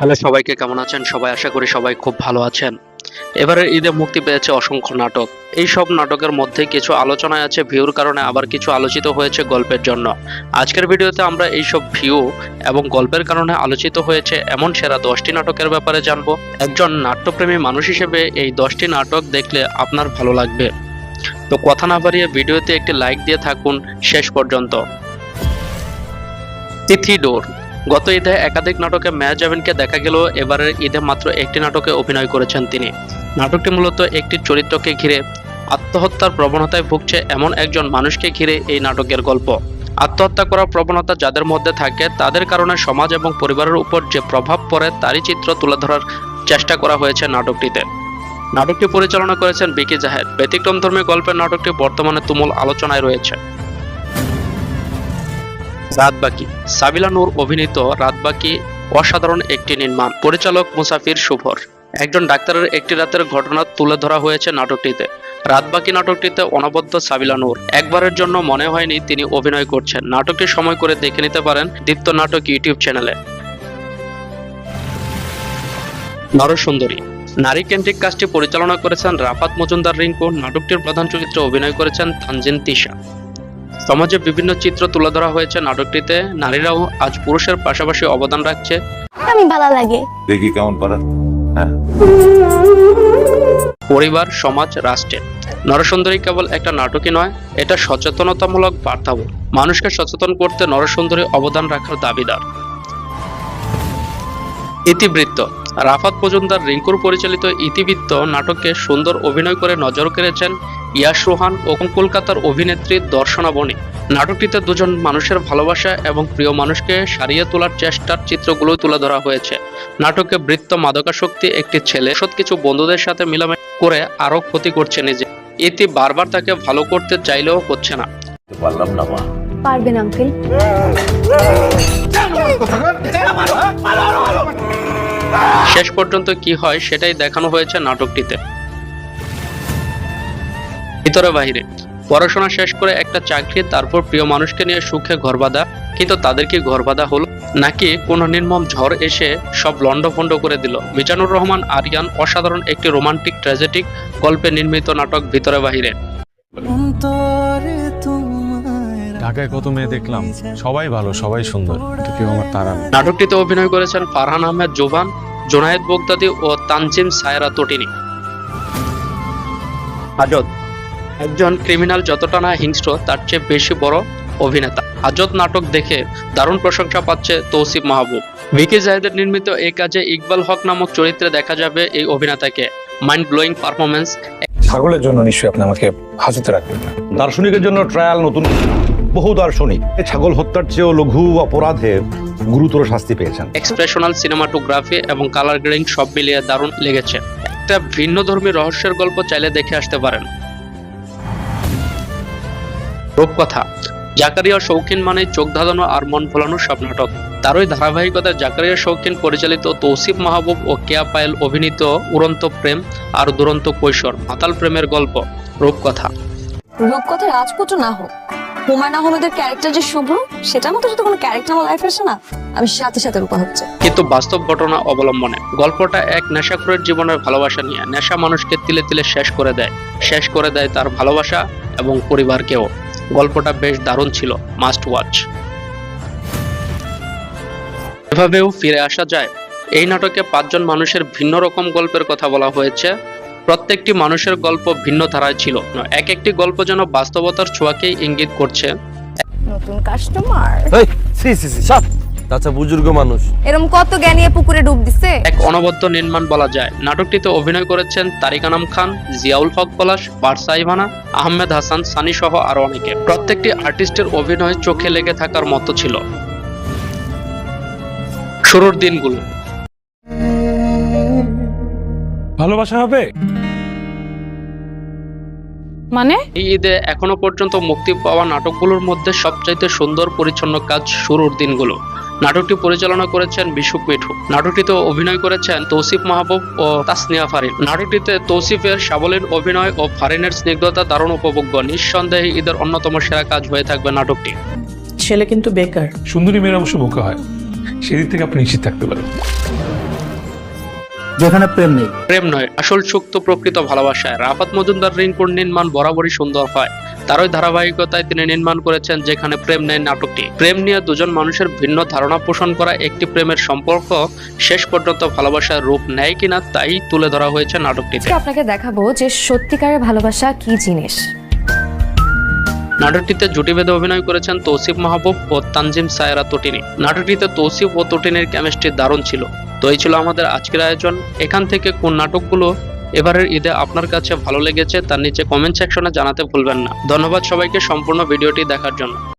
Hello, সবাইকে কেমন আছেন? সবাই আশা করি সবাই খুব ভালো আছেন। এবারের ঈদে মুক্তি পেয়েছে অসংখ্য নাটক। এই সব নাটকের মধ্যে কিছু আলোচনায় আছে ভিউর কারণে, আবার কিছু আলোচিত হয়েছে গল্পের জন্য। আজকের ভিডিওতে আমরা এই সব ভিউ এবং গল্পের কারণে আলোচিত হয়েছে এমন সেরা 10টি নাটকের ব্যাপারে জানবো। একজন নাট্যপ্রেমী মানুষ হিসেবে এই 10টি নাটক দেখলে আপনার ভালো লাগবে। তো কথা না বাড়িয়ে ভিডিওতে একটি লাইক দিয়ে থাকুন শেষ পর্যন্ত। তিথি ডোর। গত ঈদে একাধিক নাটকে মেহজাবিনকে দেখা গেলেও এবারের ঈদে মাত্র একটি নাটকে অভিনয় করেছেন তিনি। নাটকটি মূলত একটি চরিত্রকে ঘিরে। আত্মহত্যার প্রবণতায় ভুগছে এমন একজন মানুষকে ঘিরে এই নাটকের গল্প। আত্মহত্যা করার প্রবণতা যাদের মধ্যে থাকে তাদের কারণে সমাজ এবং পরিবারের উপর যে প্রভাব পড়ে তারই চিত্র তুলে ধরার চেষ্টা করা হয়েছে নাটকটিতে। নাটকটি পরিচালনা করেছেন বিকি জাহেদ। ব্যতিক্রমধর্মী গল্পের নাটকটি বর্তমানে তুমুল আলোচনায় রয়েছে। রাত বাকি। সাবিলা নূর অভিনীত রাত বাকি অসাধারণ একটি নির্মাণ। পরিচালক মুসাফির শুভর। একজন ডাক্তারের একটি রাতের ঘটনা তুলে ধরা হয়েছে নাটকটিতে। রাত বাকি নাটকটিতে অনবদ্য সাবিলা নূর। একবারের জন্য মনে হয়নি তিনি অভিনয় করছেন। নাটকটি সময় করে দেখে নিতে পারেন দীপ্ত নাটক ইউটিউব চ্যানেলে। নরসুন্দরী। নারী কেন্দ্রিক কাজটি পরিচালনা করেছেন রাফাত মজুমদার রিঙ্কু। নাটকটির প্রধান চরিত্রে অভিনয় করেছেন তানজিন তিশা। সমাজে বিভিন্ন চিত্র তুলে ধরা হয়েছে নাটকটিতে। নারীরাও আজ পুরুষের পাশাপাশি অবদান রাখছে। আমি ভালো লাগে দেখি কেমন পারা। হ্যাঁ, পরিবার, সমাজ, রাষ্ট্রে। নরসুন্দরী কেবল একটা নাটকই নয়, এটা সচেতনতামূলক বার্তাও। মানুষকে সচেতন করতে নরসুন্দরী অবদান রাখার দাবিদার। ইতিবৃত্ত। রাফাত মজুমদার রিঙ্কুর পরিচালিত ইতিবৃত্ত নাটকে সুন্দর অভিনয় করে নজর কেড়েছেন ইয়াশ রোহান ও কলকাতার অভিনেত্রী দর্শনা বণি। নাটকটিতে দুজন মানুষের ভালোবাসা এবং প্রিয় মানুষকে সারিয়ে তোলার চেষ্টার চিত্রগুলো তুলে ধরা হয়েছে। নাটকে বৃত্ত মাদকাসক্তি একটি ছেলে সৎ কিছু বন্ধুদের সাথে মিলামেশা করে আরো ক্ষতি করছে নিজে। ইতি বারবার তাকে ভালো করতে চাইলেও হচ্ছে না। পারলাম না মা। পারবেন আঙ্কেল। শেষ পর্যন্ত কি হয় সেটাই দেখানো হয়েছে নাটকটিতে। ভিতরে বাহিরে। পড়াশোনা শেষ করে একটা চাকরি, তারপর প্রিয় মানুষকে নিয়ে সুখে ঘর বাঁধা। কিন্তু তাদের কি ঘর বাঁধা হলো, নাকি কোনো নির্মম ঝড় এসে সব লন্ডভন্ড করে দিল? মিজানুর রহমান আরিয়ান অসাধারণ একটি রোমান্টিক ট্র্যাজেডিক গল্পে নির্মিত নাটক ভিতরে বাহিরে। ঢাকায় কত মেয়ে দেখলাম, সবাই ভালো, সবাই সুন্দর, কিন্তু কেউ আমার তারা নেই। নাটকটিতে অভিনয় করেছেন ফারহান আহমেদ জোবান, জোনায়েদ বগদাদি ও তানজিম সায়রা তটিনী। হাজত। একজন ক্রিমিনাল যতটা না হিংস্র তার চেয়ে বেশি বড় অভিনেতা। হাজত নাটক দেখে দারুণ প্রশংসা পাচ্ছে তৌসিফ মাহবুব। বিকি জাহেদের নির্মিত এই কাজে ইকবাল হক নামক চরিত্রে দেখা যাবে এই অভিনেতাকে। Mind blowing performance. ছাগলের জন্য নিশ্চয়ই আপনি আমাকে হাজতে রাখবেন না। দার্শনিকের জন্য ট্রায়াল নতুন। বহু দার্শনিক ছাগল হত্যার চেয়েও লঘু অপরাধে গুরুতর শাস্তি পেয়েছেন। এক্সপ্রেশনাল সিনেমাটোগ্রাফি এবং কালার গ্রেডিং সব মিলিয়ে দারুণ লেগেছে। একটা ভিন্নধর্মী রহস্যের গল্প চাইলে দেখে আসতে পারেন। রূপকথা। জাকারিয়া শৌখিন মানে চোখ ধাঁধানো আর মন ভোলানো সব নাটক। তারই ধারাবাহিকতায় জাকারিয়া শৌখিন পরিচালিত তৌসিফ মাহবুব ও কেয়া পায়েল অভিনীত উড়ন্ত প্রেম আর দুরন্ত কৈশোর মাতাল প্রেমের গল্প রূপকথা। রূপকথা রাজপুত্র না হোক, হুমায়ুন আহমেদের ক্যারেক্টার যে শুভ্র, সেটার মতো যদি কোনো ক্যারেক্টার আমার লাইফে আসে না, আমি সাথে সাথে রূপা হচ্ছে। কিন্তু বাস্তব ঘটনা অবলম্বনে গল্পটা এক নেশাখোরের জীবনের ভালোবাসা নিয়ে। নেশা মানুষকে তিলে তিলে শেষ করে দেয় তার ভালোবাসা এবং পরিবারকেও। গল্পটা বেশ দারুণ ছিল, মাস্ট ওয়াচ। এভাবেও ফিরে আসা যায়। এই নাটকে 5 জন মানুষের ভিন্ন রকম গল্পের কথা বলা হয়েছে। প্রত্যেকটি মানুষের গল্প ভিন্ন ধারায় ছিল। এক একটি গল্প যেন বাস্তবতার ছোঁয়াকেই ইঙ্গিত করছে। নতুন কাস্টমার আচ্ছা, বুজুর্গ মানুষ এরকম কত জ্ঞানীয় পুকুরে ডুব দিছে। এক অনবদ্য নির্মাণ বলা যায়। নাটকটিতে অভিনয় করেছেন তারিক আনাম খান, জিয়াউল হক পলাশ, বারসা ইভানা, আহমেদ হাসান সানি সহ আরো অনেকে। প্রত্যেকটি আর্টিস্টের অভিনয় চোখে লেগে থাকার মতো ছিল। শুরুর দিনগুলো। ভালোবাসা হবে মানে এই ঈদে এখনো পর্যন্ত মুক্তি পাওয়া নাটকগুলোর মধ্যে সবচাইতে সুন্দর পরিচ্ছন্ন কাজ শুরুর দিনগুলো। নাটকটি পরিচালনা করেছেন বিশুক মিঠু। নাটকটিতে অভিনয় করেছেন তৌসিফ মাহবুব ও তাসনিয়া ফারিন। নাটকটিতে তৌসিফের সাবলীল অভিনয় ও ফারিনের স্নিগ্ধতা দারুণ উপভোগ্য। নিঃসন্দেহে ঈদের অন্যতম সেরা কাজ হয়ে থাকবে নাটকটি। ছেলে কিন্তু বেকার। সুন্দরী মেয়ের অবশ্য বোকা হয়, সেদিক থেকে আপনি নিশ্চিত থাকতে পারেন। যেখানে প্রেম নেই। প্রেম নয়, আসল সুক্ত প্রকৃত ভালোবাসায় রাফাত মজুমদার রিঙ্কুর নির্মাণ বরাবরই সুন্দর হয়। তারই ধারাবাহিকতায় তিনি নির্মাণ করেছেন যেখানে প্রেম নেই নাটকটি। প্রেম নিয়ে দুজন মানুষের ভিন্ন ধারণা পোষণ করা একটি প্রেমের সম্পর্ক শেষ পর্যন্ত ভালোবাসার রূপ নেয় কিনা তাই তুলে ধরা হয়েছে নাটকটিতে। আজকে আপনাকে দেখাবো যে সত্যিকারের ভালোবাসা কি জিনিস। নাটকটিতে জুটি বেঁধে অভিনয় করেছেন তৌসিফ মাহবুব ও তানজিম সায়রা তটিনী। নাটকটিতে তৌসিফ ও তটিনীর কেমিস্ট্রি দারুণ ছিল। তো এই ছিল আমাদের আজকের আয়োজন। এখান থেকে কোন নাটকগুলো এবারের ঈদে আপনার কাছে ভালো লেগেছে তার নিচে কমেন্ট সেকশনে জানাতে ভুলবেন না। ধন্যবাদ সবাইকে সম্পূর্ণ ভিডিওটি দেখার জন্য।